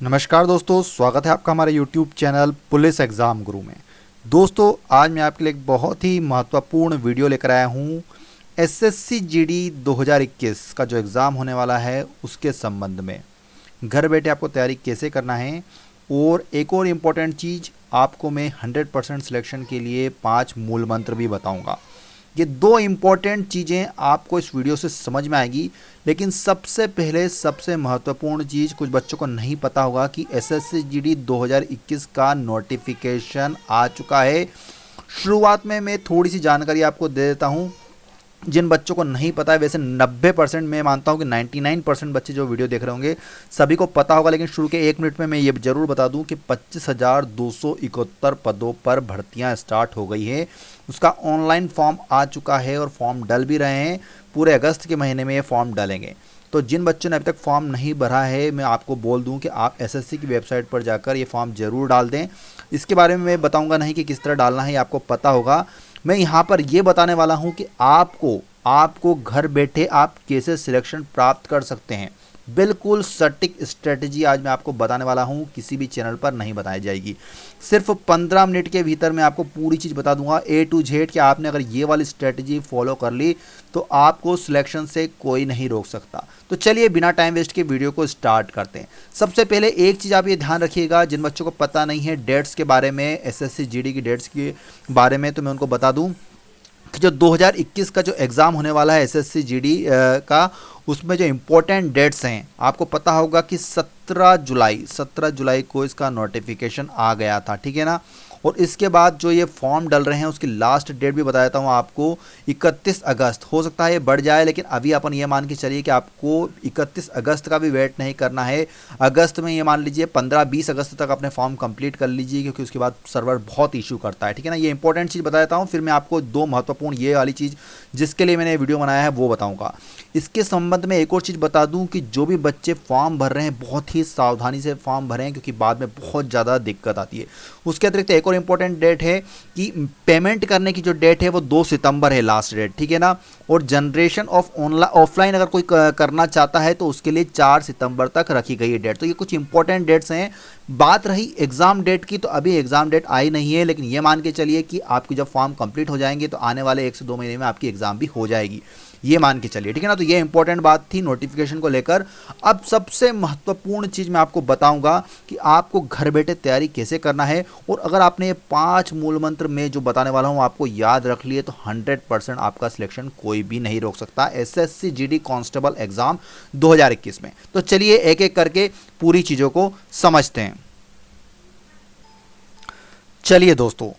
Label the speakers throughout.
Speaker 1: नमस्कार दोस्तों, स्वागत है आपका हमारे YouTube चैनल पुलिस एग्ज़ाम गुरु में। दोस्तों, आज मैं आपके लिए एक बहुत ही महत्वपूर्ण वीडियो लेकर आया हूँ। एसएससी जीडी 2021 का जो एग्ज़ाम होने वाला है उसके संबंध में घर बैठे आपको तैयारी कैसे करना है, और एक और इम्पोर्टेंट चीज़ आपको मैं 100% सिलेक्शन के लिए 5 मूल मंत्र भी बताऊँगा। ये दो इम्पॉर्टेंट चीज़ें आपको इस वीडियो से समझ में आएगी। लेकिन सबसे पहले सबसे महत्वपूर्ण चीज़ कुछ बच्चों को नहीं पता होगा कि एसएससी जीडी 2021 का नोटिफिकेशन आ चुका है। शुरुआत में मैं थोड़ी सी जानकारी आपको दे देता हूँ जिन बच्चों को नहीं पता है। वैसे 90% मैं मानता हूँ कि 99% बच्चे जो वीडियो देख रहे होंगे सभी को पता होगा, लेकिन शुरू के 1 मिनट में मैं ये जरूर बता दूं कि 25,271 पदों पर भर्तियां स्टार्ट हो गई है। उसका ऑनलाइन फॉर्म आ चुका है और फॉर्म डल भी रहे हैं। पूरे अगस्त के महीने में ये फॉर्म डलेंगे। तो जिन बच्चों ने अभी तक फॉर्म नहीं भरा है, मैं आपको बोल दूं कि आप एसएससी की वेबसाइट पर जाकर ये फॉर्म ज़रूर डाल दें। इसके बारे में मैं बताऊंगा नहीं कि किस तरह डालना है, ये आपको पता होगा। मैं यहाँ पर ये बताने वाला हूँ कि आपको घर बैठे आप कैसे सिलेक्शन प्राप्त कर सकते हैं। बिल्कुल सटीक स्ट्रेटजी आज मैं आपको बताने वाला हूँ, किसी भी चैनल पर नहीं बताई जाएगी। सिर्फ 15 मिनट के भीतर मैं आपको पूरी चीज़ बता दूंगा A to Z कि आपने अगर ये वाली स्ट्रेटजी फॉलो कर ली तो आपको सिलेक्शन से कोई नहीं रोक सकता। तो चलिए बिना टाइम वेस्ट के वीडियो को स्टार्ट करते हैं। सबसे पहले एक चीज़ आप ये ध्यान रखिएगा, जिन बच्चों को पता नहीं है डेट्स के बारे में, एसएससी जीडी की डेट्स के बारे में, तो मैं उनको बता दूँ कि जो 2021 का जो एग्ज़ाम होने वाला है एसएससी जीडी का, उसमें जो इम्पोर्टेंट डेट्स हैं आपको पता होगा कि 17 जुलाई को इसका नोटिफिकेशन आ गया था, ठीक है ना। और इसके बाद जो ये फॉर्म डल रहे हैं उसकी लास्ट डेट भी बता देता हूँ आपको, 31 अगस्त। हो सकता है ये बढ़ जाए, लेकिन अभी अपन ये मान के चलिए कि आपको 31 अगस्त का भी वेट नहीं करना है। अगस्त में ये मान लीजिए 15-20 अगस्त तक अपने फॉर्म कंप्लीट कर लीजिए, क्योंकि उसके बाद सर्वर बहुत इशू करता है, ठीक है ना। ये इंपॉर्टेंट चीज़ बता देता हूँ, फिर मैं आपको दो महत्वपूर्ण ये वाली चीज़ जिसके लिए मैंने वीडियो बनाया है वो बताऊँगा। इसके संबंध में एक और चीज़ बता दूं कि जो भी बच्चे फॉर्म भर रहे हैं बहुत ही सावधानी से फॉर्म भरें, क्योंकि बाद में बहुत ज़्यादा दिक्कत आती है। उसके अतिरिक्त एक और इम्पोर्टेंट डेट है कि पेमेंट करने की जो डेट है वो 2 सितंबर है लास्ट डेट, ठीक है ना। और जनरेशन ऑफ ऑफलाइन अगर कोई करना चाहता है तो उसके लिए 4 सितंबर तक रखी गई है डेट। तो ये कुछ इंपॉर्टेंट डेट्स हैं। बात रही एग्ज़ाम डेट की, तो अभी एग्ज़ाम डेट आई नहीं है, लेकिन ये मान के चलिए कि आपकी जब फॉर्म कंप्लीट हो जाएंगे तो आने वाले 1 से 2 महीने में आपकी एग्ज़ाम भी हो जाएगी, ये मान के चलिए, ठीक है ना। तो ये इंपॉर्टेंट बात थी नोटिफिकेशन को लेकर। अब सबसे महत्वपूर्ण चीज़ मैं आपको बताऊंगा कि आपको घर बैठे तैयारी कैसे करना है। और अगर आपने ये 5 मूल मंत्र में जो बताने वाला हूं आपको याद रख लिए तो 100% आपका सिलेक्शन कोई भी नहीं रोक सकता एसएससी जीडी कांस्टेबल एग्जाम 2021 में। तो चलिए एक एक करके पूरी चीज़ों को समझते हैं। चलिए दोस्तों,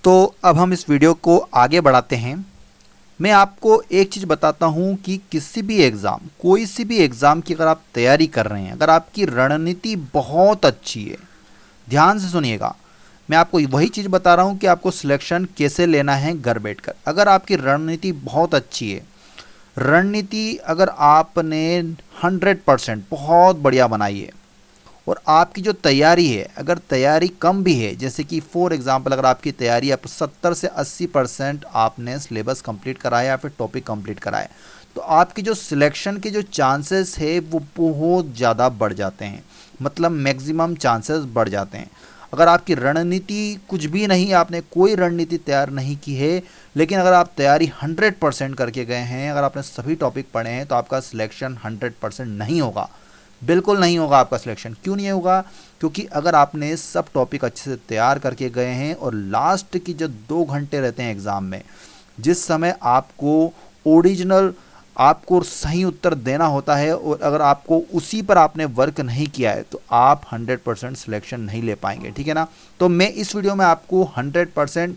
Speaker 1: तो अब हम इस वीडियो को आगे बढ़ाते हैं। मैं आपको एक चीज़ बताता हूं कि किसी भी एग्ज़ाम, कोई सी भी एग्ज़ाम की अगर आप तैयारी कर रहे हैं, अगर आपकी रणनीति बहुत अच्छी है, ध्यान से सुनिएगा, मैं आपको वही चीज़ बता रहा हूं कि आपको सिलेक्शन कैसे लेना है घर बैठकर। अगर आपकी रणनीति बहुत अच्छी है, रणनीति अगर आपने 100% बहुत बढ़िया बनाई है, और आपकी जो तैयारी है अगर तैयारी कम भी है, जैसे कि फॉर एग्जांपल अगर आपकी तैयारी आप 70 से 80% आपने सिलेबस कंप्लीट कराया या फिर टॉपिक कंप्लीट कराया, तो आपकी जो सिलेक्शन के जो चांसेस है वो बहुत ज़्यादा बढ़ जाते हैं, मतलब मैक्सिमम चांसेस बढ़ जाते हैं। अगर आपकी रणनीति कुछ भी नहीं, आपने कोई रणनीति तैयार नहीं की है, लेकिन अगर आप तैयारी 100% करके गए हैं, अगर आपने सभी टॉपिक पढ़े हैं, तो आपका सिलेक्शन 100% नहीं होगा, बिल्कुल नहीं होगा आपका सिलेक्शन। क्यों नहीं होगा? क्योंकि अगर आपने सब टॉपिक अच्छे से तैयार करके गए हैं और लास्ट की जो 2 घंटे रहते हैं एग्ज़ाम में, जिस समय आपको ओरिजिनल, आपको सही उत्तर देना होता है, और अगर आपको उसी पर आपने वर्क नहीं किया है तो आप 100% सिलेक्शन नहीं ले पाएंगे, ठीक है ना। तो मैं इस वीडियो में आपको 100%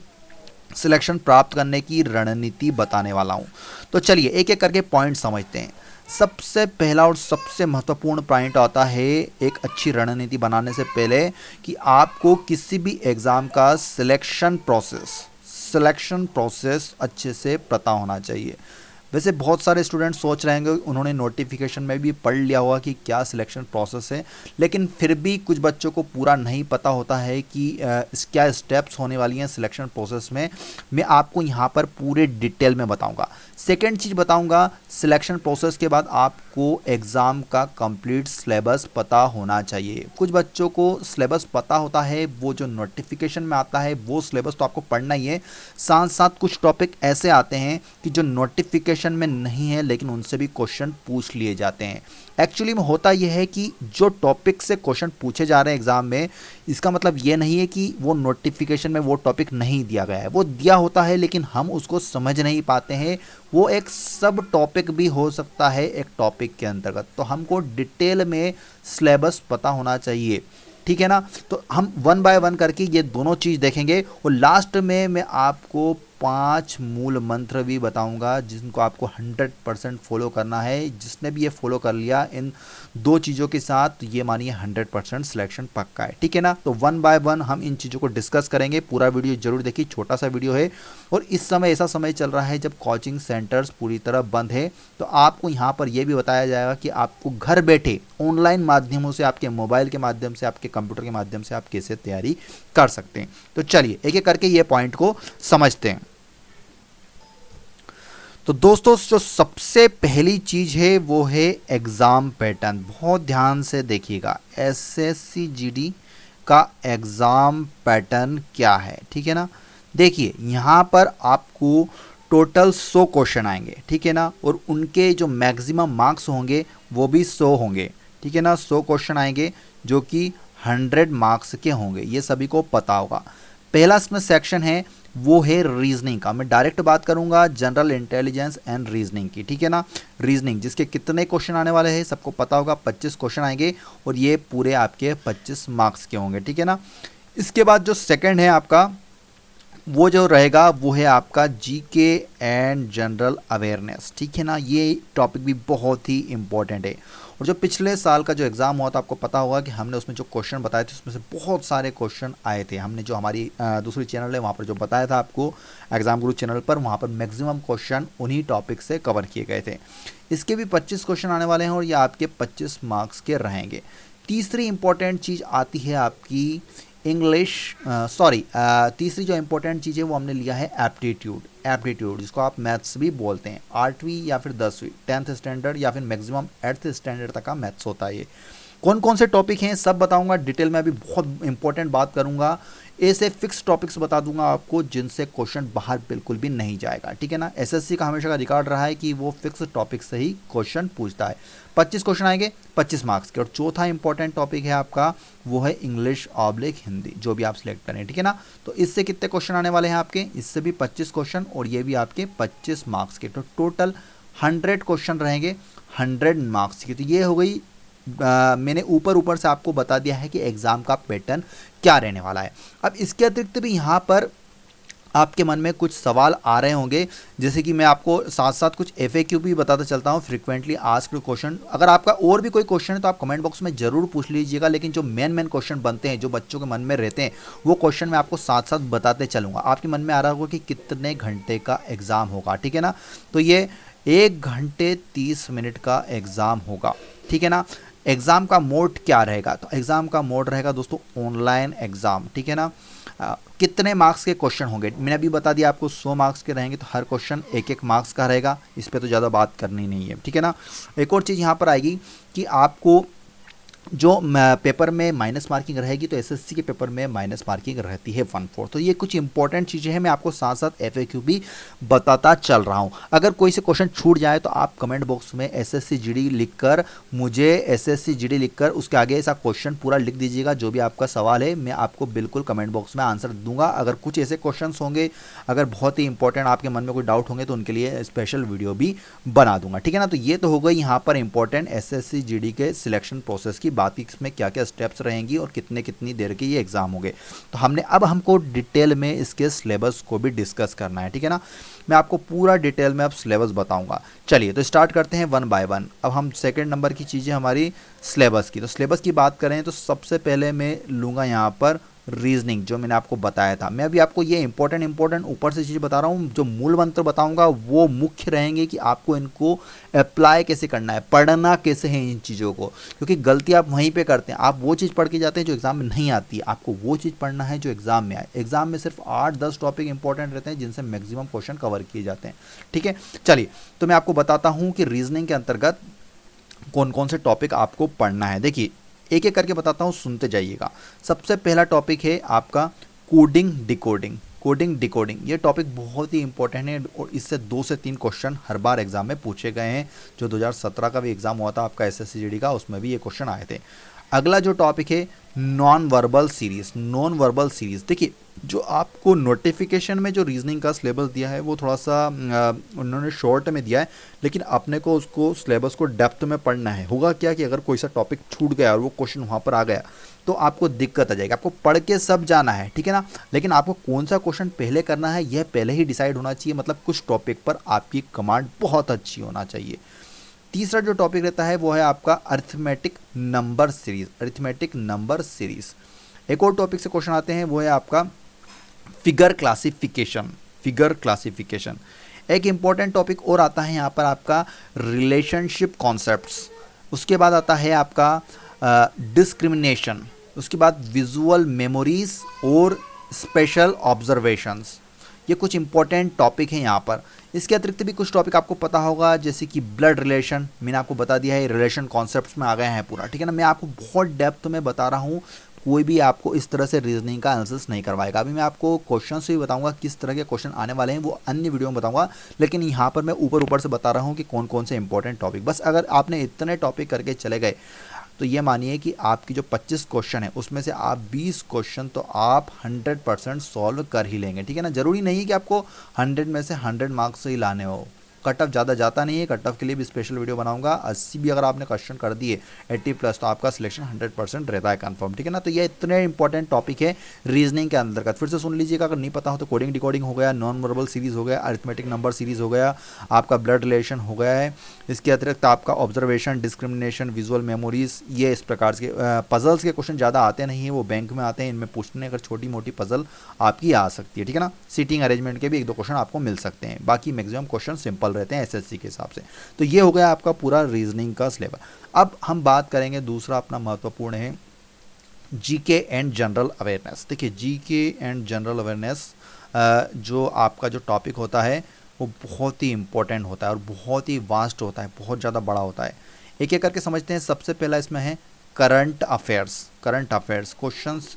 Speaker 1: सिलेक्शन प्राप्त करने की रणनीति बताने वाला हूँ। तो चलिए एक एक करके पॉइंट समझते हैं। सबसे पहला और सबसे महत्वपूर्ण पॉइंट आता है एक अच्छी रणनीति बनाने से पहले कि आपको किसी भी एग्ज़ाम का सिलेक्शन प्रोसेस अच्छे से पता होना चाहिए। वैसे बहुत सारे स्टूडेंट सोच रहे होंगे, उन्होंने नोटिफिकेशन में भी पढ़ लिया होगा कि क्या सिलेक्शन प्रोसेस है, लेकिन फिर भी कुछ बच्चों को पूरा नहीं पता होता है कि क्या स्टेप्स होने वाली हैं सिलेक्शन प्रोसेस में। मैं आपको यहाँ पर पूरे डिटेल में बताऊँगा। सेकेंड चीज़ बताऊँगा, सिलेक्शन प्रोसेस के बाद आपको एग्ज़ाम का कंप्लीट सिलेबस पता होना चाहिए। कुछ बच्चों को सिलेबस पता होता है, वो जो नोटिफिकेशन में आता है वो सिलेबस तो आपको पढ़ना ही है, साथ साथ कुछ टॉपिक ऐसे आते हैं कि जो नोटिफिकेशन में नहीं है लेकिन उनसे भी क्वेश्चन पूछ लिए जाते हैं। एक्चुअली में होता यह है कि जो टॉपिक से क्वेश्चन पूछे जा रहे हैं एग्जाम में, इसका मतलब ये नहीं है कि वो नोटिफिकेशन में वो टॉपिक नहीं दिया गया है, वो दिया होता है लेकिन हम उसको समझ नहीं पाते हैं। वो एक सब टॉपिक भी हो सकता है एक टॉपिक के अंतर्गत, तो हमको डिटेल में सिलेबस पता होना चाहिए, ठीक है ना। तो हम वन बाय वन करके ये दोनों चीज़ देखेंगे और लास्ट में मैं आपको 5 मूल मंत्र भी बताऊंगा जिनको आपको 100% फॉलो करना है। जिसने भी ये फॉलो कर लिया इन दो चीज़ों के साथ, तो ये मानिए 100% सिलेक्शन पक्का है, ठीक है ना। तो वन बाय वन हम इन चीज़ों को डिस्कस करेंगे। पूरा वीडियो जरूर देखिए, छोटा सा वीडियो है और इस समय ऐसा समय चल रहा है जब कोचिंग सेंटर्स पूरी तरह बंद है, तो आपको यहाँ पर यह भी बताया जाएगा कि आपको घर बैठे ऑनलाइन माध्यमों से, आपके मोबाइल के माध्यम से, आपके कंप्यूटर के माध्यम से आप कैसे तैयारी कर सकते हैं। तो चलिए एक एक करके ये पॉइंट को समझते हैं। तो दोस्तों, जो सबसे पहली चीज है वो है एग्जाम पैटर्न। बहुत ध्यान से देखिएगा, एसएससी जीडी का एग्जाम पैटर्न क्या है, ठीक है ना। देखिए यहाँ पर आपको टोटल 100 क्वेश्चन आएंगे, ठीक है ना, और उनके जो मैक्सिमम मार्क्स होंगे वो भी 100 होंगे, ठीक है ना। 100 क्वेश्चन आएंगे जो कि 100 मार्क्स के होंगे, ये सभी को पता होगा। पहला इसमें सेक्शन है वो है रीजनिंग का। मैं डायरेक्ट बात करूंगा जनरल इंटेलिजेंस एंड रीजनिंग की, ठीक है ना। रीजनिंग जिसके कितने क्वेश्चन आने वाले हैं सबको पता होगा, 25 क्वेश्चन आएंगे और ये पूरे आपके 25 मार्क्स के होंगे, ठीक है ना। इसके बाद जो सेकंड है आपका, वो जो रहेगा वो है आपका जीके एंड जनरल अवेयरनेस, ठीक है ना। ये टॉपिक भी बहुत ही इंपॉर्टेंट है और जो पिछले साल का जो एग्ज़ाम हुआ था आपको पता होगा कि हमने उसमें जो क्वेश्चन बताए थे उसमें से बहुत सारे क्वेश्चन आए थे। हमने जो हमारी दूसरी चैनल है वहाँ पर जो बताया था आपको एग्जाम गुरु चैनल पर, वहाँ पर मैक्सिमम क्वेश्चन उन्हीं टॉपिक से कवर किए गए थे। इसके भी 25 क्वेश्चन आने वाले हैं और ये आपके 25 मार्क्स के रहेंगे। तीसरी इंपॉर्टेंट चीज़ आती है आपकी इंग्लिश, तीसरी जो इंपॉर्टेंट चीज़ है वो हमने लिया है एप्टीट्यूड, जिसको आप मैथ्स भी बोलते हैं। 8वीं या फिर 10वीं 10th स्टैंडर्ड या फिर मैक्सिमम 8th स्टैंडर्ड तक का मैथ्स होता है। ये कौन कौन से टॉपिक हैं सब बताऊंगा डिटेल में, अभी बहुत इंपॉर्टेंट बात करूंगा। ऐसे फिक्स टॉपिक्स बता दूंगा आपको जिनसे क्वेश्चन बाहर बिल्कुल भी नहीं जाएगा, ठीक है ना। एसएससी का हमेशा का रिकॉर्ड रहा है कि वो फिक्स टॉपिक से ही क्वेश्चन पूछता है। 25 क्वेश्चन आएंगे 25 मार्क्स के। और चौथा इंपॉर्टेंट टॉपिक है आपका वो है इंग्लिश ऑब्लिक हिंदी, जो भी आप सिलेक्ट करें, ठीक है ना। तो इससे कितने क्वेश्चन आने वाले हैं आपके, इससे भी 25 क्वेश्चन और ये भी आपके 25 मार्क्स के। तो टोटल 100 क्वेश्चन रहेंगे 100 मार्क्स की। तो ये हो गई मैंने ऊपर से आपको बता दिया है कि एग्जाम का पैटर्न क्या रहने वाला है। अब इसके अतिरिक्त भी यहाँ पर आपके मन में कुछ सवाल आ रहे होंगे, जैसे कि मैं आपको साथ साथ कुछ FAQ भी बताता चलता हूँ, फ्रीक्वेंटली आस्क्ड क्वेश्चन। अगर आपका और भी कोई क्वेश्चन है तो आप कमेंट बॉक्स में जरूर पूछ लीजिएगा, लेकिन जो मेन क्वेश्चन बनते हैं जो बच्चों के मन में रहते हैं वो क्वेश्चन मैं आपको साथ साथ बताते चलूँगा। आपके मन में आ रहा होगा कि कितने घंटे का एग्ज़ाम होगा, ठीक है ना। तो ये 1 घंटे 30 मिनट का एग्ज़ाम होगा, ठीक है ना। एग्ज़ाम का मोड क्या रहेगा, तो एग्ज़ाम का मोड रहेगा दोस्तों ऑनलाइन एग्ज़ाम, ठीक है ना। कितने मार्क्स के क्वेश्चन होंगे मैंने अभी बता दिया आपको, 100 मार्क्स के रहेंगे, तो हर क्वेश्चन 1-1 मार्क्स का रहेगा, इस पर तो ज़्यादा बात करनी नहीं है, ठीक है ना। एक और चीज़ यहाँ पर आएगी कि आपको जो पेपर में माइनस मार्किंग रहेगी, तो एसएससी के पेपर में माइनस मार्किंग रहती है 1/4। तो ये कुछ इंपॉर्टेंट चीज़ें हैं, मैं आपको साथ साथ FAQ भी बताता चल रहा हूँ। अगर कोई से क्वेश्चन छूट जाए तो आप कमेंट बॉक्स में SSC GD लिखकर मुझे SSC GD लिखकर उसके आगे ऐसा क्वेश्चन पूरा लिख दीजिएगा, जो भी आपका सवाल है मैं आपको बिल्कुल कमेंट बॉक्स में आंसर दूंगा। अगर कुछ ऐसे क्वेश्चन होंगे, अगर बहुत ही इंपॉर्टेंट आपके मन में कोई डाउट होंगे, तो उनके लिए स्पेशल वीडियो भी बना दूंगा, ठीक है ना। तो ये तो हो गई यहाँ पर इंपॉर्टेंट SSC GD के सिलेक्शन प्रोसेस की बात, इसमें क्या क्या स्टेप्स रहेंगी और कितनी देर के ये एग्जाम होंगे। तो हमको डिटेल में इसके सिलेबस को भी डिस्कस करना है, ठीक है ना। मैं आपको पूरा डिटेल में अब सिलेबस बताऊंगा। चलिए तो स्टार्ट करते हैं 1 बाय 1। अब हम सेकंड नंबर की चीज़ें हमारी सिलेबस की, तो सिलेबस की बात करें तो सबसे पहले मैं लूँगा यहाँ पर रीजनिंग जो मैंने आपको बताया था। मैं अभी आपको ये इंपॉर्टेंट ऊपर से चीज़ बता रहा हूँ, जो मूल मंत्र बताऊंगा वो मुख्य रहेंगे कि आपको इनको अप्लाई कैसे करना है, पढ़ना कैसे है इन चीज़ों को, क्योंकि गलती आप वहीं पे करते हैं। आप वो चीज़ पढ़ के जाते हैं जो एग्जाम में नहीं आती है, आपको वो चीज़ पढ़ना है जो एग्जाम में आए। एग्जाम में सिर्फ 8-10 टॉपिक इंपॉर्टेंट रहते हैं जिनसे मैक्सिमम क्वेश्चन कवर किए जाते हैं। ठीक है, चलिए तो मैं आपको बताता हूँ कि रीजनिंग के अंतर्गत कौन कौन से टॉपिक आपको पढ़ना है। देखिए एक एक करके बताता हूँ, सुनते जाइएगा। सबसे पहला टॉपिक है आपका कोडिंग डिकोडिंग। कोडिंग डिकोडिंग ये टॉपिक बहुत ही इंपॉर्टेंट है और इससे 2 से 3 क्वेश्चन हर बार एग्जाम में पूछे गए हैं। जो 2017 का भी एग्जाम हुआ था आपका एसएससी जीडी का, उसमें भी ये क्वेश्चन आए थे। अगला जो टॉपिक है non verbal series. Non verbal series देखिए, जो आपको नोटिफिकेशन में जो रीजनिंग का सिलेबस दिया है वो थोड़ा सा उन्होंने शॉर्ट में दिया है, लेकिन अपने को उसको सिलेबस को डेप्थ में पढ़ना है। होगा क्या कि अगर कोई सा टॉपिक छूट गया और वो क्वेश्चन वहाँ पर आ गया तो आपको दिक्कत आ जाएगी। आपको पढ़ के सब जाना है, ठीक है ना, लेकिन आपको कौन सा क्वेश्चन पहले करना है यह पहले ही डिसाइड होना चाहिए। मतलब कुछ टॉपिक पर आपकी कमांड बहुत अच्छी होना चाहिए। तीसरा जो टॉपिक रहता है वो है आपका arithmetic number series. Arithmetic number series. एक और टॉपिक से क्वेश्चन आते हैं वो है आपका फिगर क्लासिफिकेशन। फिगर क्लासिफिकेशन एक इंपॉर्टेंट टॉपिक और आता है यहाँ पर आपका रिलेशनशिप कॉन्सेप्ट्स। उसके बाद आता है आपका डिस्क्रिमिनेशन। उसके बाद विजुअल मेमोरीज और स्पेशल ऑब्जर्वेशंस। ये कुछ इंपॉर्टेंट टॉपिक हैं यहाँ पर। इसके अतिरिक्त भी कुछ टॉपिक आपको पता होगा, जैसे कि ब्लड रिलेशन। मैंने आपको बता दिया है, रिलेशन कॉन्सेप्ट्स में आ गए हैं पूरा, ठीक है ना। मैं आपको बहुत डेप्थ में बता रहा हूँ, कोई भी आपको इस तरह से रीजनिंग का एनालिसिस नहीं करवाएगा। अभी मैं आपको क्वेश्चन से भी बताऊंगा किस तरह के क्वेश्चन आने वाले हैं, वो अन्य वीडियो में बताऊंगा, लेकिन यहाँ पर मैं ऊपर से बता रहा हूँ कि कौन कौन से इंपॉर्टेंट टॉपिक। बस अगर आपने इतने टॉपिक करके चले गए तो ये मानिए कि आपकी जो 25 क्वेश्चन है उसमें से आप 20 क्वेश्चन तो आप 100% सॉल्व कर ही लेंगे, ठीक है ना। जरूरी नहीं कि आपको 100 में से 100 मार्क्स ही लाने हो। कट ऑफ ज़्यादा जाता नहीं है, कट ऑफ के लिए भी स्पेशल वीडियो बनाऊंगा। 80 भी अगर आपने क्वेश्चन कर दिए 80+ तो आपका सिलेक्शन 100% रहता है कंफर्म, ठीक है ना। तो ये इतने इंपॉर्टेंट टॉपिक है रीजनिंग के अंतर्गत। फिर से सुन लीजिएगा अगर नहीं पता हो तो। कोडिंग डिकोडिंग हो गया, नॉन वर्बल सीरीज हो गया, अरिथमेटिक नंबर सीरीज हो गया, आपका ब्लड रिलेशन हो गया है। इसके अतिरिक्त आपका ऑब्जर्वेशन, डिस्क्रिमिनेशन, विजुअल मेमोरीज, ये इस प्रकार के पजल्स के क्वेश्चन ज़्यादा आते नहीं है, वो बैंक में आते हैं। इनमें पूछने अगर छोटी मोटी पजल आपकी आ सकती है, ठीक है ना। सीटिंग अरेंजमेंट के भी 1-2 क्वेश्चन आपको मिल सकते हैं, बाकी मैक्सिमम क्वेश्चन सिंपल रहते हैं एसएससी के हिसाब से। तो ये हो गया आपका पूरा रीजनिंग का सिलेबस। अब हम बात करेंगे दूसरा अपना महत्वपूर्ण है जीके एंड जनरल अवेयरनेस। देखिए जीके एंड जनरल अवेयरनेस जो आपका जो टॉपिक होता है वो बहुत ही इंपॉर्टेंट होता है और बहुत ही वास्ट होता है, बहुत ज़्यादा बड़ा होता है। एक एक करके समझते हैं। सबसे पहला इसमें है current affairs. Current affairs questions,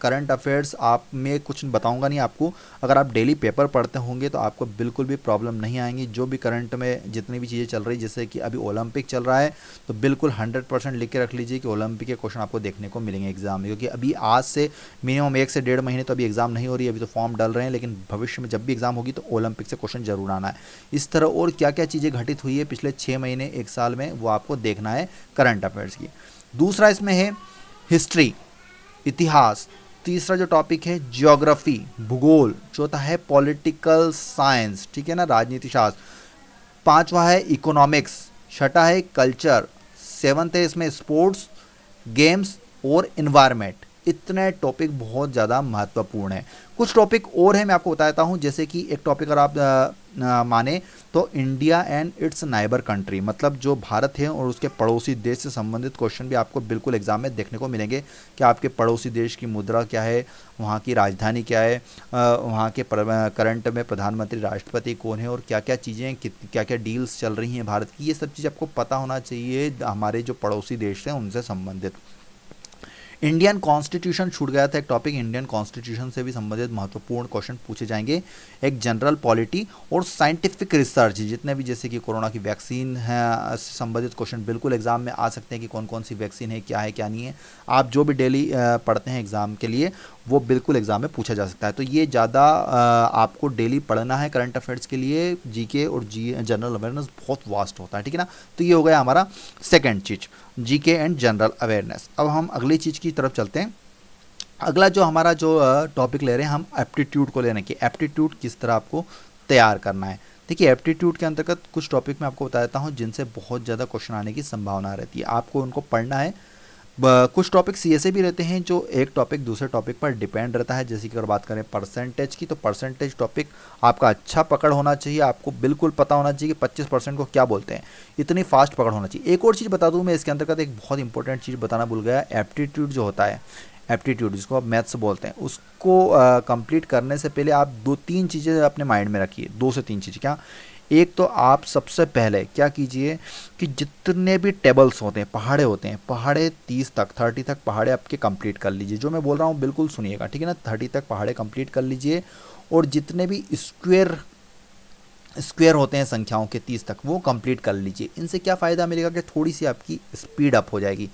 Speaker 1: current affairs आप में कुछ बताऊंगा नहीं आपको। अगर आप डेली पेपर पढ़ते होंगे तो आपको बिल्कुल भी प्रॉब्लम नहीं आएंगी। जो भी करंट में जितनी भी चीज़ें चल रही, जैसे कि अभी ओलंपिक चल रहा है तो बिल्कुल 100% लिख के रख लीजिए कि ओलंपिक के क्वेश्चन आपको देखने को मिलेंगे एग्जाम में, क्योंकि अभी आज से मिनिमम 1 से 1.5 महीने तो अभी एग्जाम नहीं हो रही है, अभी तो फॉर्म डल रहे हैं, लेकिन भविष्य में जब भी एग्जाम होगी तो ओलंपिक से क्वेश्चन जरूर आना है। इस तरह और क्या क्या चीज़ें घटित हुई है पिछले 6 महीने 1 साल में, वो आपको देखना है करंट अफेयर्स की। दूसरा इसमें है हिस्ट्री, इतिहास। तीसरा जो टॉपिक है ज्योग्राफी, भूगोल। चौथा है पॉलिटिकल साइंस, ठीक है ना, राजनीति शास्त्र। पांचवा है इकोनॉमिक्स। छठा है कल्चर। 7th है इसमें स्पोर्ट्स, गेम्स और इन्वायरमेंट। इतने टॉपिक बहुत ज़्यादा महत्वपूर्ण है। कुछ टॉपिक और है मैं आपको बताता हूँ, जैसे कि एक टॉपिक अगर आप माने तो India and it's neighbour country, मतलब जो भारत है और उसके पड़ोसी देश से संबंधित क्वेश्चन भी आपको बिल्कुल एग्जाम में देखने को मिलेंगे कि आपके पड़ोसी देश की मुद्रा क्या है, वहाँ की राजधानी क्या है, वहाँ के करंट में प्रधानमंत्री राष्ट्रपति कौन है और क्या क्या चीज़ें, क्या क्या डील्स चल रही हैं भारत की। ये सब चीज़ आपको पता होना चाहिए हमारे जो पड़ोसी देश हैं उनसे संबंधित। इंडियन कॉन्स्टिट्यूशन छूट गया था एक टॉपिक, इंडियन कॉन्स्टिट्यूशन से भी संबंधित महत्वपूर्ण क्वेश्चन पूछे जाएंगे। एक जनरल पॉलिटी और साइंटिफिक रिसर्च, जितने भी जैसे कि कोरोना की वैक्सीन है संबंधित क्वेश्चन बिल्कुल एग्जाम में आ सकते हैं कि कौन कौन सी वैक्सीन है, क्या नहीं है। आप जो भी डेली पढ़ते हैं एग्जाम के लिए वो बिल्कुल एग्जाम में पूछा जा सकता है। तो ये ज़्यादा आपको डेली पढ़ना है करंट अफेयर्स के लिए। जीके और जनरल अवेयरनेस बहुत वास्ट होता है, ठीक है ना। तो ये हो गया हमारा second cheese, GK and general awareness. अब हम अगली चीज़ की तरफ चलते हैं। अगला जो हमारा जो टॉपिक ले रहे हैं हम एप्टीट्यूड को लेने की। एप्टीट्यूड किस तरह आपको तैयार करना है। देखिए एप्टीट्यूड के अंतर्गत कुछ टॉपिक मैं आपको बता देता हूँ जिनसे बहुत ज़्यादा क्वेश्चन आने की संभावना रहती है। आपको उनको पढ़ना है, कुछ टॉपिक सी ऐसे भी रहते हैं जो एक टॉपिक दूसरे टॉपिक पर डिपेंड रहता है। जैसे कि अगर बात करें परसेंटेज की, तो परसेंटेज टॉपिक आपका अच्छा पकड़ होना चाहिए, आपको बिल्कुल पता होना चाहिए कि 25% को क्या बोलते हैं, इतनी फास्ट पकड़ होना चाहिए। एक और चीज़ बता दूं मैं इसके अंतर्गत, एक बहुत इंपॉर्टेंट चीज़ बताना भूल गया, एप्टीट्यूड जो होता है, एप्टीट्यूड जिसको आप मैथ्स बोलते हैं, उसको कंप्लीट करने से पहले आप 2-3 चीज़ें अपने माइंड में रखिए, 2 से 3 चीज़ें। क्या? एक तो आप सबसे पहले क्या कीजिए कि जितने भी टेबल्स होते हैं, पहाड़े होते हैं, पहाड़े 30 तक पहाड़े आपके कंप्लीट कर लीजिए। जो मैं बोल रहा हूँ बिल्कुल सुनिएगा, ठीक है ना। 30 तक पहाड़े कंप्लीट कर लीजिए, और जितने भी स्क्वायर स्क्वायर होते हैं संख्याओं के 30 तक, वो कंप्लीट कर लीजिए। इनसे क्या फ़ायदा मिलेगा कि थोड़ी सी आपकी स्पीड अप हो जाएगी,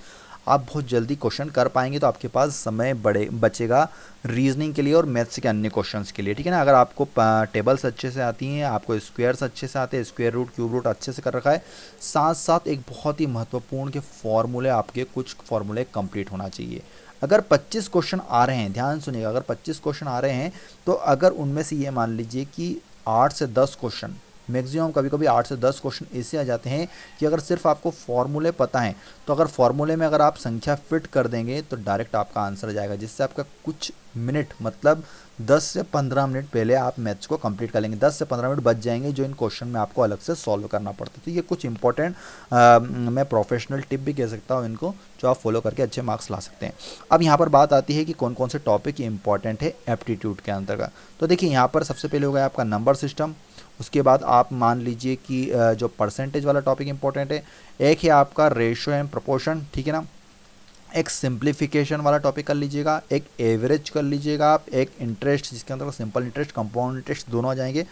Speaker 1: आप बहुत जल्दी क्वेश्चन कर पाएंगे, तो आपके पास समय बचेगा रीजनिंग के लिए और मैथ्स के अन्य क्वेश्चंस के लिए, ठीक है ना। अगर आपको टेबल्स अच्छे से आती हैं, आपको स्क्वायर्स अच्छे से आते हैं, स्क्वायर रूट क्यूब रूट अच्छे से कर रखा है, साथ साथ एक बहुत ही महत्वपूर्ण के फॉर्मूले, आपके कुछ फॉर्मूले कंप्लीट होना चाहिए। अगर 25 क्वेश्चन आ रहे हैं, ध्यान सुनिएगा, अगर 25 क्वेश्चन आ रहे हैं, तो अगर उनमें से ये मान लीजिए कि 8 से 10 क्वेश्चन, मैक्सिमम कभी कभी 8 से 10 क्वेश्चन ऐसे आ जाते हैं कि अगर सिर्फ आपको फॉर्मूले पता है, तो अगर फॉर्मूले में अगर आप संख्या फिट कर देंगे तो डायरेक्ट आपका आंसर आ जाएगा, जिससे आपका कुछ मिनट, मतलब 10 से 15 मिनट पहले आप मैथ्स को कंप्लीट कर लेंगे, 10 से 15 मिनट बच जाएंगे जो इन क्वेश्चन में आपको अलग से सॉल्व करना पड़ता है। तो ये कुछ इंपॉर्टेंट मैं प्रोफेशनल टिप भी कह सकता हूँ इनको, जो आप फॉलो करके अच्छे मार्क्स ला सकते हैं। अब यहाँ पर बात आती है कि कौन कौन से टॉपिक इंपॉर्टेंट है एप्टीट्यूड के अंतर्गत। तो देखिए यहाँ पर सबसे पहले हो गया आपका नंबर सिस्टम, उसके बाद आप मान लीजिए कि जो परसेंटेज वाला टॉपिक इंपॉर्टेंट है, एक है आपका रेशो एंड प्रोपोर्शन, ठीक है ना, एक सिंप्लीफिकेशन वाला टॉपिक कर लीजिएगा, एक एवरेज कर लीजिएगा आप, एक इंटरेस्ट जिसके अंदर सिंपल इंटरेस्ट कंपाउंड इंटरेस्ट दोनों आ जाएंगे।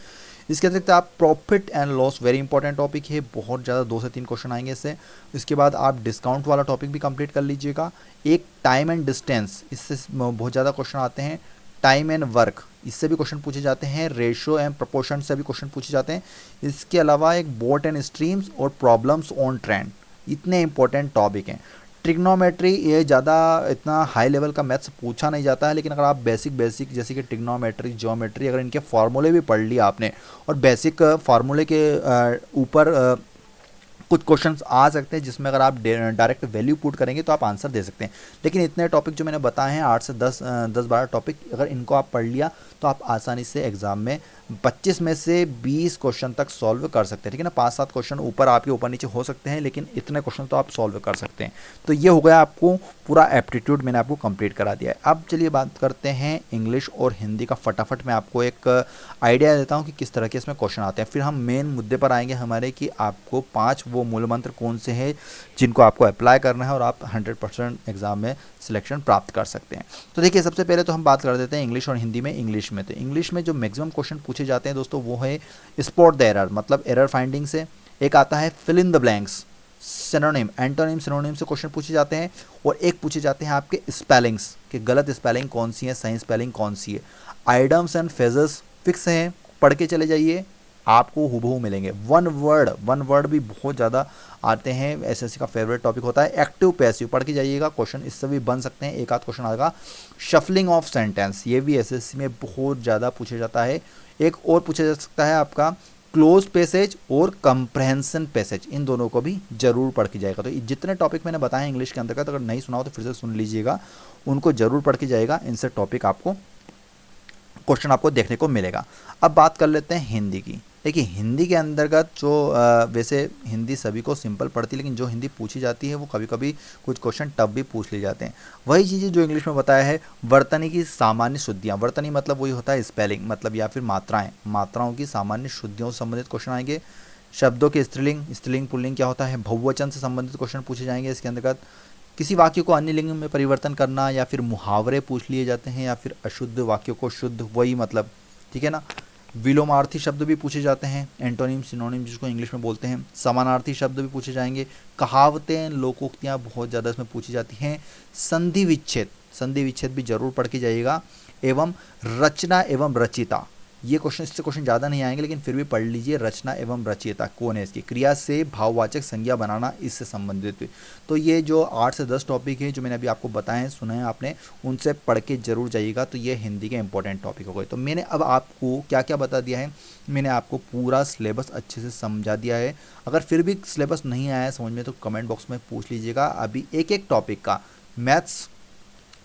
Speaker 1: इसके अतिरिक्त आप profit and loss, very important topic है, बहुत ज़्यादा 2 से 3 क्वेश्चन आएंगे इससे। इसके बाद आप डिस्काउंट वाला टॉपिक भी कंप्लीट कर लीजिएगा। एक टाइम एंड डिस्टेंस, इससे बहुत ज़्यादा क्वेश्चन आते हैं। टाइम एंड वर्क, इससे भी क्वेश्चन पूछे जाते हैं। रेशो एंड प्रोपोर्शन से भी क्वेश्चन पूछे जाते हैं। इसके अलावा एक बोट एंड स्ट्रीम्स और प्रॉब्लम्स ऑन ट्रेंड, इतने इंपॉर्टेंट टॉपिक हैं। ट्रिग्नोमेट्री, ये ज़्यादा इतना हाई लेवल का मैथ्स पूछा नहीं जाता है, लेकिन अगर आप बेसिक जैसे कि ट्रिग्नोमेट्री, ज्योमेट्री, अगर इनके फार्मूले भी पढ़ लिए आपने, और बेसिक फार्मूले के ऊपर कुछ क्वेश्चंस आ सकते हैं जिसमें अगर आप डायरेक्ट वैल्यू पुट करेंगे तो आप आंसर दे सकते हैं। लेकिन इतने टॉपिक जो मैंने बताए हैं, 8 से 10-12 टॉपिक, अगर इनको आप पढ़ लिया तो आप आसानी से एग्जाम में 25 में से 20 क्वेश्चन तक सॉल्व कर सकते हैं, ठीक है ना। 5-7 क्वेश्चन ऊपर आपके ऊपर नीचे हो सकते हैं, लेकिन इतने क्वेश्चन तो आप सॉल्व कर सकते हैं। तो ये हो गया आपको पूरा एप्टीट्यूड, मैंने आपको कंप्लीट करा दिया है। अब चलिए बात करते हैं इंग्लिश और हिंदी का। फटाफट मैं आपको एक आइडिया देता हूँ कि किस तरह के इसमें क्वेश्चन आते हैं, फिर हम मेन मुद्दे पर आएंगे हमारे, कि आपको 5 वो मूल मंत्र कौन से हैं जिनको आपको अप्लाई करना है और आप 100% एग्जाम में सिलेक्शन प्राप्त कर सकते हैं। तो देखिए, सबसे पहले तो हम बात कर देते हैं इंग्लिश और हिंदी में। इंग्लिश में, तो इंग्लिश में जो मैक्सिमम क्वेश्चन पूछे जाते हैं दोस्तों, वो है स्पॉट द एरर, मतलब एरर फाइंडिंग से। एक आता है fill in the blanks, synonym, antonym, synonym से क्वेश्चन पूछे जाते हैं। और एक पूछे जाते हैं आपके स्पेलिंग्स, कि गलत स्पेलिंग कौन सी है, सही स्पेलिंग कौन सी है। आइडम्स एंड फ्रेजेस फिक्स हैं, पढ़ के चले जाइए, आपको हुबहू मिलेंगे। वन वर्ड भी बहुत ज़्यादा आते हैं, एसएससी का फेवरेट टॉपिक होता है। एक्टिव पैसिव पढ़ के जाइएगा, क्वेश्चन इससे भी बन सकते हैं, एक आध क्वेश्चन आएगा। शफलिंग ऑफ सेंटेंस, ये भी एसएससी में बहुत ज़्यादा पूछा जाता है। एक और पूछा जा सकता है आपका क्लोज पैसेज और कंप्रहेंशन पैसेज, इन दोनों को भी जरूर पढ़ के जाएगा। तो जितने टॉपिक मैंने बताए इंग्लिश के अंतर्गत, अगर नहीं सुना हो तो फिर से सुन लीजिएगा, उनको जरूर पढ़ के जाएगा। इनसे टॉपिक आपको, क्वेश्चन आपको देखने को मिलेगा। अब बात कर लेते हैं हिंदी की। देखिए, हिंदी के अंतर्गत जो वैसे हिंदी सभी को सिंपल पड़ती है, लेकिन जो हिंदी पूछी जाती है वो कभी कभी कुछ क्वेश्चन टफ भी पूछ लिए जाते हैं। वही चीज़ें जो इंग्लिश में बताया है, वर्तनी की सामान्य शुद्धियाँ, वर्तनी मतलब वही होता है स्पेलिंग, मतलब या फिर मात्राएं, मात्राओं की सामान्य शुद्धियों से संबंधित क्वेश्चन आएंगे। शब्दों के स्त्रीलिंग, स्त्रीलिंग पुल्लिंग क्या होता है, बहुवचन से संबंधित क्वेश्चन पूछे जाएंगे इसके अंतर्गत। किसी वाक्य को अन्य लिंग में परिवर्तन करना, या फिर मुहावरे पूछ लिए जाते हैं, या फिर अशुद्ध वाक्यों को शुद्ध, वही मतलब, ठीक है ना। विलोमार्थी शब्द भी पूछे जाते हैं, एंटोनिम, सिनोनिम जिसको इंग्लिश में बोलते हैं। समानार्थी शब्द भी पूछे जाएंगे। कहावतें, लोकोक्तियाँ बहुत ज़्यादा इसमें पूछी जाती हैं। संधि विच्छेद, संधि विच्छेद भी जरूर पढ़ के जाइएगा। एवं रचना एवं रचिता, ये क्वेश्चन, इससे क्वेश्चन ज़्यादा नहीं आएंगे, लेकिन फिर भी पढ़ लीजिए। रचना एवं रचयिता कौन है, इसकी क्रिया से भाववाचक संज्ञा बनाना, इससे संबंधित। तो ये जो 8 से 10 टॉपिक है जो मैंने अभी आपको बताए हैं, सुने हैं आपने, उनसे पढ़ के जरूर जाइएगा। तो ये हिंदी के इंपॉर्टेंट टॉपिक हो गए। तो मैंने अब आपको क्या क्या बता दिया है, मैंने आपको पूरा सिलेबस अच्छे से समझा दिया है। अगर फिर भी सिलेबस नहीं आया समझ में, तो कमेंट बॉक्स में पूछ लीजिएगा। अभी एक एक टॉपिक का मैथ्स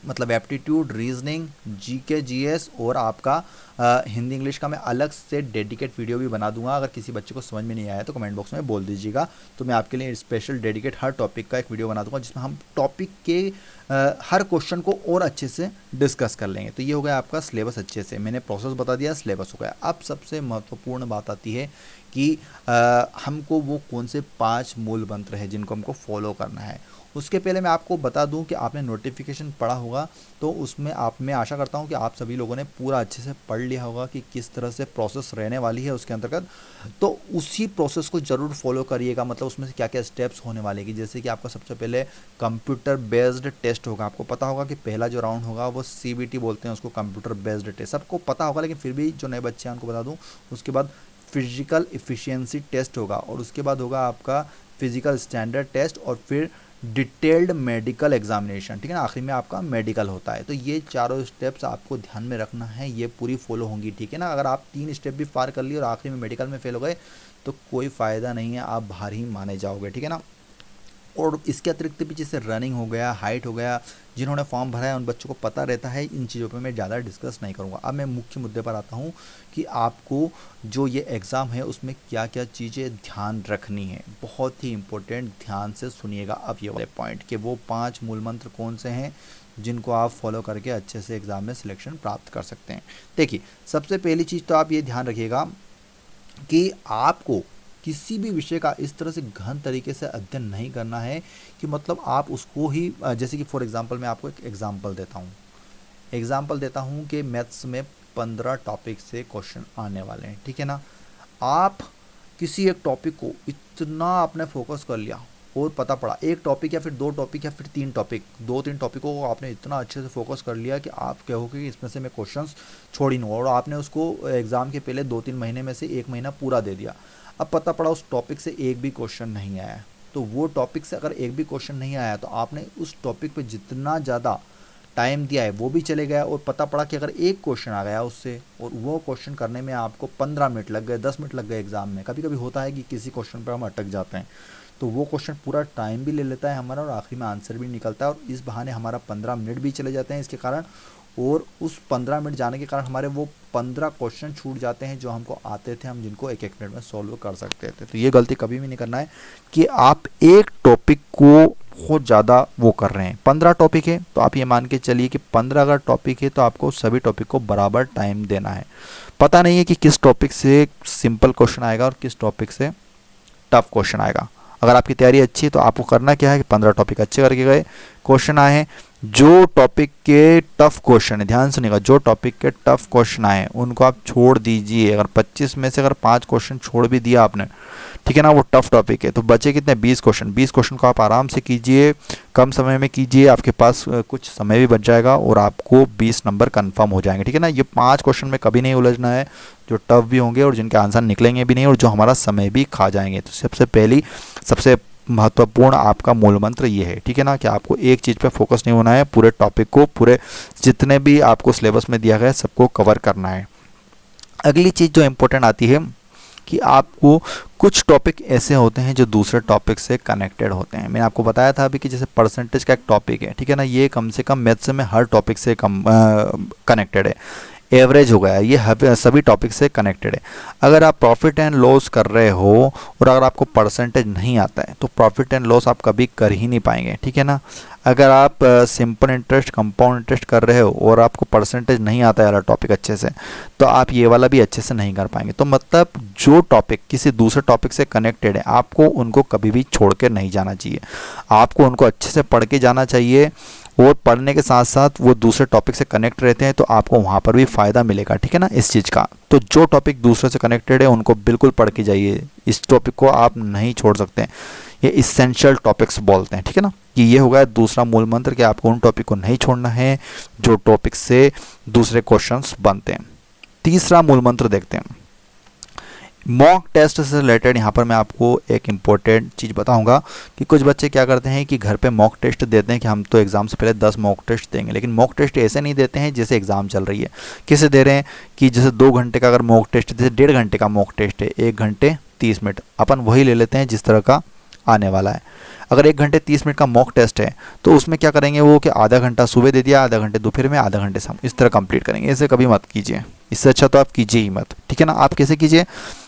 Speaker 1: मतलब एप्टीट्यूड, रीजनिंग, जीके, जीएस और आपका हिंदी इंग्लिश का मैं अलग से डेडिकेट वीडियो भी बना दूंगा। अगर किसी बच्चे को समझ में नहीं आया तो कमेंट बॉक्स में बोल दीजिएगा, तो मैं आपके लिए स्पेशल डेडिकेट हर टॉपिक का एक वीडियो बना दूंगा जिसमें हम टॉपिक के हर क्वेश्चन को और अच्छे से डिस्कस कर लेंगे। तो ये हो गया आपका सिलेबस, अच्छे से मैंने प्रोसेस बता दिया, सिलेबस हो गया। अब सबसे महत्वपूर्ण बात आती है कि हमको वो कौन से 5 मूल मंत्र हैं जिनको हमको फॉलो करना है। उसके पहले मैं आपको बता दूं कि आपने नोटिफिकेशन पढ़ा होगा, तो उसमें मैं आशा करता हूं कि आप सभी लोगों ने पूरा अच्छे से पढ़ लिया होगा कि किस तरह से प्रोसेस रहने वाली है उसके अंतर्गत। तो उसी प्रोसेस को ज़रूर फॉलो करिएगा, मतलब उसमें से क्या क्या स्टेप्स होने वाले हैं। जैसे कि आपका सबसे पहले कंप्यूटर बेस्ड टेस्ट होगा। आपको पता होगा कि पहला जो राउंड होगा वो CBT बोलते हैं उसको, कंप्यूटर बेस्ड टेस्ट। सबको पता होगा, लेकिन फिर भी जो नए बच्चे हैं उनको बता दूँ। उसके बाद फिजिकल इफ़िशियंसी टेस्ट होगा, और उसके बाद होगा आपका फिजिकल स्टैंडर्ड टेस्ट, और फिर डिटेल्ड मेडिकल एग्जामिनेशन, ठीक है ना, आखिर में आपका मेडिकल होता है। तो ये चारों स्टेप्स आपको ध्यान में रखना है, ये पूरी फॉलो होंगी, ठीक है ना। अगर आप 3 स्टेप भी पार कर लिए और आखिर में मेडिकल में फेल हो गए तो कोई फ़ायदा नहीं है, आप बाहर ही माने जाओगे, ठीक है ना। और इसके अतिरिक्त भी जैसे रनिंग हो गया, हाइट हो गया, जिन्होंने फॉर्म भरा है उन बच्चों को पता रहता है। इन चीज़ों पे मैं ज़्यादा डिस्कस नहीं करूँगा। अब मैं मुख्य मुद्दे पर आता हूँ कि आपको जो ये एग्ज़ाम है उसमें क्या क्या चीज़ें ध्यान रखनी है। बहुत ही इंपॉर्टेंट, ध्यान से सुनिएगा अब ये वाले पॉइंट कि वो 5 मूल मंत्र कौन से हैं जिनको आप फॉलो करके अच्छे से एग्ज़ाम में सिलेक्शन प्राप्त कर सकते हैं। देखिए, सबसे पहली चीज़ तो आप ये ध्यान रखिएगा कि आपको किसी भी विषय का इस तरह से गहन तरीके से अध्ययन नहीं करना है कि मतलब आप उसको ही जैसे कि फॉर एग्जांपल मैं आपको एक एग्जांपल देता हूँ कि मैथ्स में 15 टॉपिक से क्वेश्चन आने वाले हैं, ठीक है ना। आप किसी एक टॉपिक को इतना आपने फोकस कर लिया और पता पड़ा एक टॉपिक या फिर 2 टॉपिक या फिर 3 टॉपिक, 2-3 टॉपिकों को आपने इतना अच्छे से फोकस कर लिया कि आप कहोगे कि इसमें से मैं क्वेश्चंस छोड़ ही नहीं, और आपने उसको एग्ज़ाम के पहले 2-3 महीने में से 1 महीना पूरा दे दिया। अब पता पड़ा उस टॉपिक से एक भी क्वेश्चन नहीं आया, तो वो टॉपिक से अगर एक भी क्वेश्चन नहीं आया तो आपने उस टॉपिक पे जितना ज़्यादा टाइम दिया है वो भी चले गया, और पता पड़ा कि अगर एक क्वेश्चन आ गया उससे और वो क्वेश्चन करने में आपको 15 मिनट लग गए, 10 मिनट लग गए एग्ज़ाम में। कभी कभी होता है कि किसी क्वेश्चन पर हम अटक जाते हैं, तो वो क्वेश्चन पूरा टाइम भी ले लेता है हमारा और आखिर में आंसर भी निकलता है, और इस बहाने हमारा 15 मिनट भी चले जाते हैं इसके कारण, और उस 15 मिनट जाने के कारण हमारे वो 15 क्वेश्चन छूट जाते हैं जो हमको आते थे, हम जिनको एक मिनट में सॉल्व कर सकते थे। तो ये गलती कभी भी नहीं करना है कि आप एक टॉपिक को बहुत ज़्यादा वो कर रहे हैं। 15 टॉपिक है तो आप ये मान के चलिए कि 15 अगर टॉपिक है तो आपको सभी टॉपिक को बराबर टाइम देना है। पता नहीं है कि किस टॉपिक से सिंपल क्वेश्चन आएगा और किस टॉपिक से टफ क्वेश्चन आएगा। अगर आपकी तैयारी अच्छी है तो आपको करना क्या है कि 15 टॉपिक अच्छे करके गए, क्वेश्चन आए हैं, जो टॉपिक के टफ क्वेश्चन है, ध्यान सुनिएगा, जो टॉपिक के टफ क्वेश्चन आए उनको आप छोड़ दीजिए। अगर 25 में से अगर 5 क्वेश्चन छोड़ भी दिया आपने, ठीक है ना, वो टफ टॉपिक है, तो बचे कितने 20 क्वेश्चन। 20 क्वेश्चन को आप आराम से कीजिए, कम समय में कीजिए, आपके पास कुछ समय भी बच जाएगा और आपको 20 नंबर कन्फर्म हो जाएंगे, ठीक है ना। ये 5 क्वेश्चन में कभी नहीं उलझना है जो टफ भी होंगे और जिनके आंसर निकलेंगे भी नहीं और जो हमारा समय भी खा जाएंगे। तो सबसे महत्वपूर्ण आपका मूल मंत्र ये है, ठीक है ना, कि आपको एक चीज़ पे फोकस नहीं होना है, पूरे टॉपिक को, पूरे जितने भी आपको सिलेबस में दिया गया है सबको कवर करना है। अगली चीज़ जो इम्पोर्टेंट आती है कि आपको कुछ टॉपिक ऐसे होते हैं जो दूसरे टॉपिक से कनेक्टेड होते हैं। मैंने आपको बताया था अभी कि जैसे परसेंटेज का एक टॉपिक है, ठीक है ना, ये कम से कम मैथ्स में हर टॉपिक से कनेक्टेड है। एवरेज हो गया, ये सभी टॉपिक से कनेक्टेड है। अगर आप प्रॉफिट एंड लॉस कर रहे हो और अगर आपको परसेंटेज नहीं आता है तो प्रॉफिट एंड लॉस आप कभी कर ही नहीं पाएंगे, ठीक है ना। अगर आप सिंपल इंटरेस्ट, कंपाउंड इंटरेस्ट कर रहे हो और आपको परसेंटेज नहीं आता है वाला टॉपिक अच्छे से, तो आप ये वाला भी अच्छे से नहीं कर पाएंगे। तो मतलब जो टॉपिक किसी दूसरे टॉपिक से कनेक्टेड है आपको उनको कभी भी छोड़ के नहीं जाना चाहिए, आपको उनको अच्छे से पढ़ के जाना चाहिए, और पढ़ने के साथ साथ वो दूसरे टॉपिक से कनेक्ट रहते हैं तो आपको वहाँ पर भी फ़ायदा मिलेगा, ठीक है ना, इस चीज़ का। तो जो टॉपिक दूसरे से कनेक्टेड है उनको बिल्कुल पढ़ के जाइए, इस टॉपिक को आप नहीं छोड़ सकते हैं, ये इसेंशियल टॉपिक्स बोलते हैं, ठीक है ना। कि ये होगा दूसरा मूल मंत्र कि आपको उन टॉपिक को नहीं छोड़ना है जो टॉपिक से दूसरे क्वेश्चंस बनते हैं। तीसरा मूल मंत्र देखते हैं, मॉक टेस्ट से रिलेटेड। यहाँ पर मैं आपको एक इम्पोर्टेंट चीज़ बताऊंगा कि कुछ बच्चे क्या करते हैं कि घर पे मॉक टेस्ट देते हैं कि हम तो एग्ज़ाम से पहले 10 मॉक टेस्ट देंगे, लेकिन मॉक टेस्ट ऐसे नहीं देते हैं जैसे एग्ज़ाम चल रही है। किसे दे रहे हैं कि जैसे 2 घंटे का अगर मॉक टेस्ट, जैसे 1.5 घंटे का मॉक टेस्ट है, 1 घंटे 30 मिनट, अपन वही ले लेते हैं जिस तरह का आने वाला है। अगर 1 घंटे 30 मिनट का मॉक टेस्ट है तो उसमें क्या करेंगे वो कि आधा घंटा सुबह दे दिया, आधा घंटे दोपहर में, आधा घंटे शाम, इस तरह कंप्लीट करेंगे। ऐसे कभी मत कीजिए, इससे अच्छा तो आप कीजिए ही मत, ठीक है ना। आप कैसे कीजिए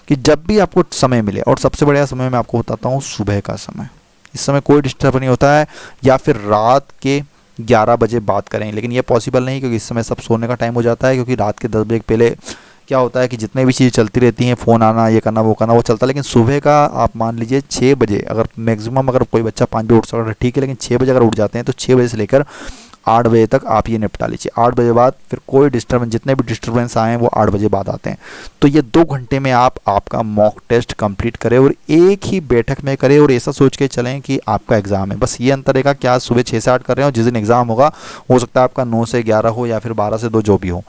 Speaker 1: कि जब भी आपको समय मिले, और सबसे बढ़िया समय मैं आपको बताता हूँ सुबह का समय। इस समय कोई डिस्टर्ब नहीं होता है, या फिर रात के 11 बजे बात करें, लेकिन ये पॉसिबल नहीं क्योंकि इस समय सब सोने का टाइम हो जाता है। क्योंकि रात के 10 बजे पहले क्या होता है कि जितने भी चीज़ें चलती रहती हैं, फ़ोन आना, ये करना वो करना, वो चलता है। लेकिन सुबह का आप मान लीजिए 6 बजे, अगर मैक्सिमम अगर कोई बच्चा 5 बजे उठ सकता है ठीक है, लेकिन 6 बजे अगर उठ जाते हैं तो 6 बजे से लेकर 8 बजे तक आप ये निपटा लीजिए। 8 बजे बाद फिर कोई डिस्टर्बेंस, जितने भी डिस्टर्बेंस आए हैं वो 8 बजे बाद आते हैं। तो ये 2 घंटे में आप आपका मॉक टेस्ट कंप्लीट करें और एक ही बैठक में करें, और ऐसा सोच के चलें कि आपका एग्ज़ाम है। बस ये अंतर रहेगा कि आज सुबह 6 से 8 कर रहे हो, जिस दिन एग्ज़ाम होगा हो सकता है आपका 9 से 11 हो या फिर 12 से 2, जो भी हो।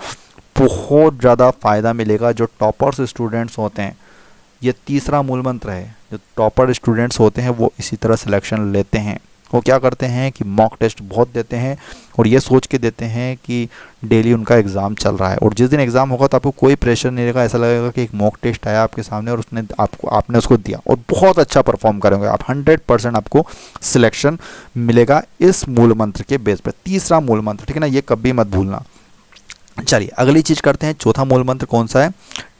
Speaker 1: बहुत ज़्यादा फ़ायदा मिलेगा। जो टॉपर्स स्टूडेंट्स होते हैं, ये तीसरा मूल मंत्र है, जो टॉपर स्टूडेंट्स होते हैं वो इसी तरह सिलेक्शन लेते हैं। वो क्या करते हैं कि मॉक टेस्ट बहुत देते हैं और ये सोच के देते हैं कि डेली उनका एग्ज़ाम चल रहा है, और जिस दिन एग्ज़ाम होगा तो आपको कोई प्रेशर नहीं रहेगा। ऐसा लगेगा कि एक मॉक टेस्ट आया आपके सामने और उसने आपने उसको दिया और बहुत अच्छा परफॉर्म करेंगे आप। 100% आपको सिलेक्शन मिलेगा इस मूल मंत्र के बेस पर। तीसरा मूल मंत्र, ठीक है ना, ये कभी मत भूलना। चलिए अगली चीज़ करते हैं। चौथा मूल मंत्र कौन सा है?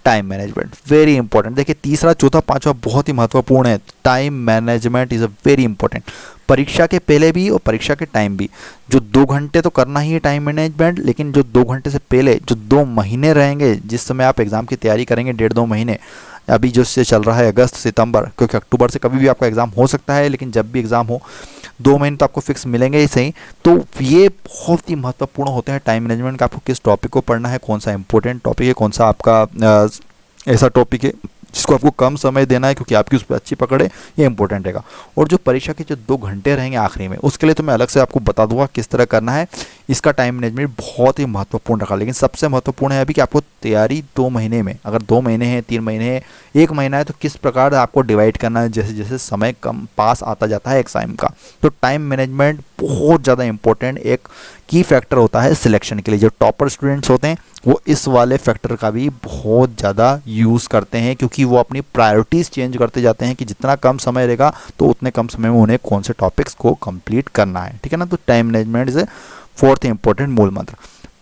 Speaker 1: Time management. Very important. देखिए तीसरा, चौथा, पांचवा बहुत ही महत्वपूर्ण है। Time management is a very important. परीक्षा के पहले भी और परीक्षा के टाइम भी। जो 2 घंटे तो करना ही है टाइम मैनेजमेंट, लेकिन जो 2 घंटे से पहले जो 2 महीने रहेंगे, जिस समय आप एग्ज़ाम की तैयारी करेंगे, 1.5-2 महीने, अभी जो से चल रहा है अगस्त सितंबर, क्योंकि अक्टूबर से कभी भी आपका एग्ज़ाम हो सकता है, लेकिन जब भी एग्ज़ाम हो 2 महीने तो आपको फिक्स मिलेंगे ही सही। तो ये बहुत ही महत्वपूर्ण होते हैं टाइम मैनेजमेंट का। आपको किस टॉपिक को पढ़ना है, कौन सा इंपॉर्टेंट टॉपिक है, कौन सा आपका ऐसा टॉपिक है जिसको आपको कम समय देना है क्योंकि आपकी उस पर अच्छी पकड़ है, ये इंपॉर्टेंट रहेगा। और जो परीक्षा के जो 2 घंटे रहेंगे आखिरी में, उसके लिए तो मैं अलग से आपको बता दूंगा किस तरह करना है। इसका टाइम मैनेजमेंट बहुत ही महत्वपूर्ण रखा। लेकिन सबसे महत्वपूर्ण है अभी कि आपको तैयारी 2 महीने में, अगर 2 महीने हैं, 3 महीने हैं, 1 महीना है, तो किस प्रकार आपको डिवाइड करना है जैसे जैसे समय कम पास आता जाता है एग्जाम का। तो टाइम मैनेजमेंट बहुत ज़्यादा इंपॉर्टेंट एक की फैक्टर होता है सिलेक्शन के लिए। जो टॉपर स्टूडेंट्स होते हैं वो इस वाले फैक्टर का भी बहुत ज़्यादा यूज़ करते हैं, क्योंकि वो अपनी प्रायोरिटीज़ चेंज करते जाते हैं कि जितना कम समय रहेगा तो उतने कम समय में उन्हें कौन से टॉपिक्स को कंप्लीट करना है, ठीक है ना। तो time management is a 4th important मूल मंत्र।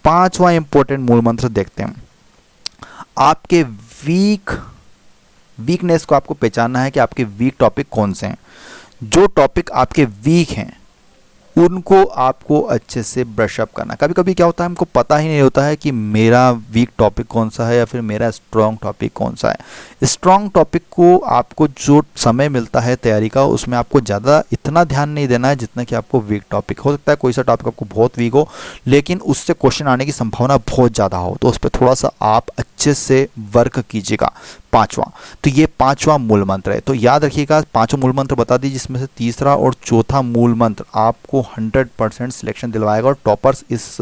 Speaker 1: 5वां इंपॉर्टेंट मूल मंत्र देखते हैं। आपके वीकनेस को आपको पहचानना है कि आपके वीक टॉपिक कौन से हैं। जो टॉपिक आपके वीक हैं उनको आपको अच्छे से ब्रश अप करना। कभी कभी क्या होता है, हमको पता ही नहीं होता है कि मेरा वीक टॉपिक कौन सा है या फिर मेरा स्ट्रॉन्ग टॉपिक कौन सा है। स्ट्रॉन्ग टॉपिक को आपको जो समय मिलता है तैयारी का, उसमें आपको ज़्यादा इतना ध्यान नहीं देना है जितना कि आपको वीक टॉपिक। हो सकता है कोई सा टॉपिक आपको बहुत वीक हो, लेकिन उससे क्वेश्चन आने की संभावना बहुत ज़्यादा हो, तो उस पर थोड़ा सा आप अच्छे से वर्क कीजिएगा। 5वां, तो ये 5वां मूल मंत्र है। तो याद रखिएगा 5 मूल मंत्र बता दी, जिसमें से तीसरा और चौथा मूल मंत्र आपको 100% सिलेक्शन दिलवाएगा, और टॉपर्स इस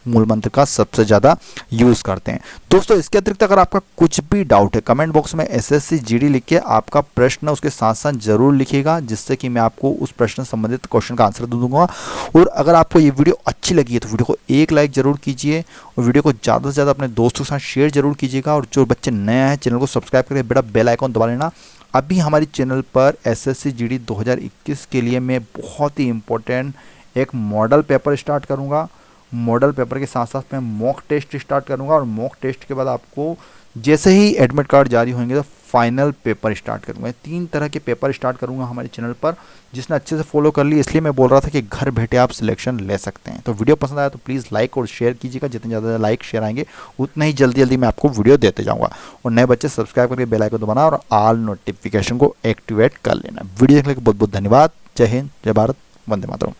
Speaker 1: मूल मंत्र का सबसे ज़्यादा यूज़ करते हैं। दोस्तों इसके अतिरिक्त अगर आपका कुछ भी डाउट है, कमेंट बॉक्स में SSC GD लिख के आपका प्रश्न उसके साथ साथ जरूर लिखिएगा, जिससे कि मैं आपको उस प्रश्न संबंधित क्वेश्चन का आंसर दूंगा। और अगर आपको ये वीडियो अच्छी लगी है तो वीडियो को एक लाइक जरूर कीजिए, और वीडियो को ज़्यादा से ज़्यादा अपने दोस्तों के साथ शेयर जरूर कीजिएगा। और जो बच्चे नए हैं चैनल को सब्सक्राइब करके बेटा बेल आइकॉन दबा लेना। अभी हमारी चैनल पर SSC GD 2021 के लिए मैं बहुत ही इम्पोर्टेंट एक मॉडल पेपर स्टार्ट करूंगा। मॉडल पेपर के साथ साथ मैं मॉक टेस्ट स्टार्ट करूंगा, और मॉक टेस्ट के बाद आपको जैसे ही एडमिट कार्ड जारी होंगे तो फाइनल पेपर स्टार्ट करूंगा। 3 तरह के पेपर स्टार्ट करूंगा हमारे चैनल पर। जिसने अच्छे से फॉलो कर ली, इसलिए मैं बोल रहा था कि घर बैठे आप सिलेक्शन ले सकते हैं। तो वीडियो पसंद आया तो प्लीज़ लाइक और शेयर कीजिएगा। जितने ज़्यादा लाइक शेयर आएंगे उतना ही जल्दी मैं आपको वीडियो देते जाऊँगा। और नए बच्चे सब्सक्राइब करके बेल आइकन दबाना और ऑल नोटिफिकेशन को एक्टिवेट कर लेना। वीडियो देखने के लिए बहुत बहुत धन्यवाद। जय हिंद, जय भारत, वंदे मातरम।